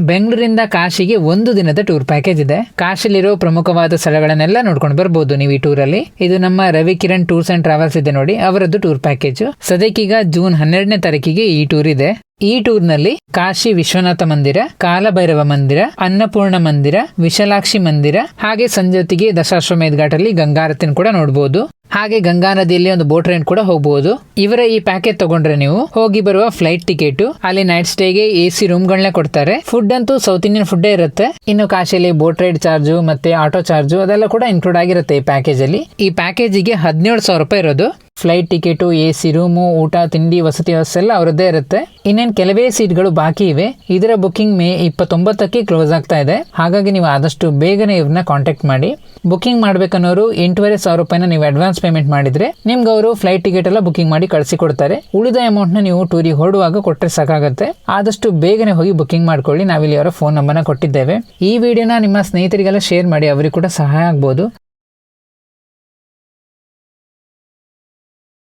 ಬೆಂಗಳೂರಿಂದ ಕಾಶಿಗೆ ಒಂದು ದಿನದ ಟೂರ್ ಪ್ಯಾಕೇಜ್ ಇದೆ. ಕಾಶಿಲಿರೋ ಪ್ರಮುಖವಾದ ಸ್ಥಳಗಳನ್ನೆಲ್ಲ ನೋಡ್ಕೊಂಡು ಬರ್ಬೋದು ನೀವು ಈ ಟೂರ್ ಅಲ್ಲಿ. ಇದು ನಮ್ಮ Ravi Kiran tours and travels ಇದೆ ನೋಡಿ, ಅವರದ್ದು ಟೂರ್ ಪ್ಯಾಕೇಜ್. ಸದ್ಯಕ್ಕೀಗ ಜೂನ್ 12ನೇ ತಾರೀಕಿಗೆ ಈ ಟೂರ್ ಇದೆ. ಈ ಟೂರ್ ನಲ್ಲಿ ಕಾಶಿ ವಿಶ್ವನಾಥ ಮಂದಿರ, ಕಾಲಭೈರವ ಮಂದಿರ, ಅನ್ನಪೂರ್ಣ ಮಂದಿರ, ವಿಶಾಲಾಕ್ಷಿ ಮಂದಿರ, ಹಾಗೆ ಸಂಜೆ ಹೊತ್ತಿಗೆ ದಶಾಶ್ವಮೇಧ ಘಾಟಲ್ಲಿ ಗಂಗಾರತಿನ ಕೂಡ ನೋಡಬಹುದು. ಹಾಗೆ ಗಂಗಾ ನದಿಯಲ್ಲಿ ಒಂದು ಬೋಟ್ ರೈಡ್ ಕೂಡ ಹೋಗಬಹುದು. ಇವರ ಈ ಪ್ಯಾಕೇಜ್ ತಗೊಂಡ್ರೆ ನೀವು ಹೋಗಿ ಬರುವ ಫ್ಲೈಟ್ ಟಿಕೆಟ್, ಅಲ್ಲಿ ನೈಟ್ ಸ್ಟೇಗೆ AC ರೂಮ್ ಗಳನ್ನ ಕೊಡ್ತಾರೆ. ಫುಡ್ ಅಂತೂ ಸೌತ್ ಇಂಡಿಯನ್ ಫುಡ್ ಇರುತ್ತೆ. ಇನ್ನು ಕಾಶಿಯಲ್ಲಿ ಬೋಟ್ ರೈಡ್ ಚಾರ್ಜ್ ಮತ್ತೆ ಆಟೋ ಚಾರ್ಜ್ ಅದೆಲ್ಲ ಕೂಡ ಇನ್ಕ್ಲೂಡ್ ಆಗಿರುತ್ತೆ ಈ ಪ್ಯಾಕೇಜ್ ಅಲ್ಲಿ. ಈ ಪ್ಯಾಕೇಜಿಗೆ 17,000 ರೂಪಾಯಿ ಇರೋದು. ಫ್ಲೈಟ್ ಟಿಕೆಟ್, AC ರೂಮು, ಊಟ, ತಿಂಡಿ, ವಸತಿ ವ್ಯವಸ್ಥೆ ಎಲ್ಲ ಅವರದ್ದೇ ಇರುತ್ತೆ. ಇನ್ನೇನು ಕೆಲವೇ ಸೀಟ್ಗಳು ಬಾಕಿ ಇವೆ. ಇದರ ಬುಕಿಂಗ್ ಮೇ 29ಕ್ಕೆ ಕ್ಲೋಸ್ ಆಗ್ತಾ ಇದೆ. ಹಾಗಾಗಿ ನೀವು ಆದಷ್ಟು ಬೇಗನೆ ಇವ್ರನ್ನ ಕಾಂಟ್ಯಾಕ್ಟ್ ಮಾಡಿ. ಬುಕಿಂಗ್ ಮಾಡ್ಬೇಕನ್ನೋರು 8,500 ರೂಪಾಯಿನ ನೀವು ಅಡ್ವಾನ್ಸ್ ಪೇಮೆಂಟ್ ಮಾಡಿದ್ರೆ ನಿಮ್ಗೆ ಅವರು ಫ್ಲೈಟ್ ಟಿಕೆಟ್ ಎಲ್ಲ ಬುಕಿಂಗ್ ಮಾಡಿ ಕಳಿಸಿ ಕೊಡ್ತಾರೆ. ಉಳಿದ ಅಮೌಂಟ್ ನ ನೀವು ಟೂರಿಗೆ ಹೊರಡುವಾಗ ಕೊಟ್ಟರೆ ಸಾಕಾಗುತ್ತೆ. ಆದಷ್ಟು ಬೇಗನೆ ಹೋಗಿ ಬುಕಿಂಗ್ ಮಾಡ್ಕೊಳ್ಳಿ. ನಾವಿಲ್ಲಿ ಅವರ ಫೋನ್ ನಂಬರ್ನ ಕೊಟ್ಟಿದ್ದೇವೆ. ಈ ವಿಡಿಯೋನ ನಿಮ್ಮ ಸ್ನೇಹಿತರಿಗೆಲ್ಲ ಶೇರ್ ಮಾಡಿ, ಅವರಿಗೆ ಕೂಡ ಸಹಾಯ ಆಗ್ಬೋದು.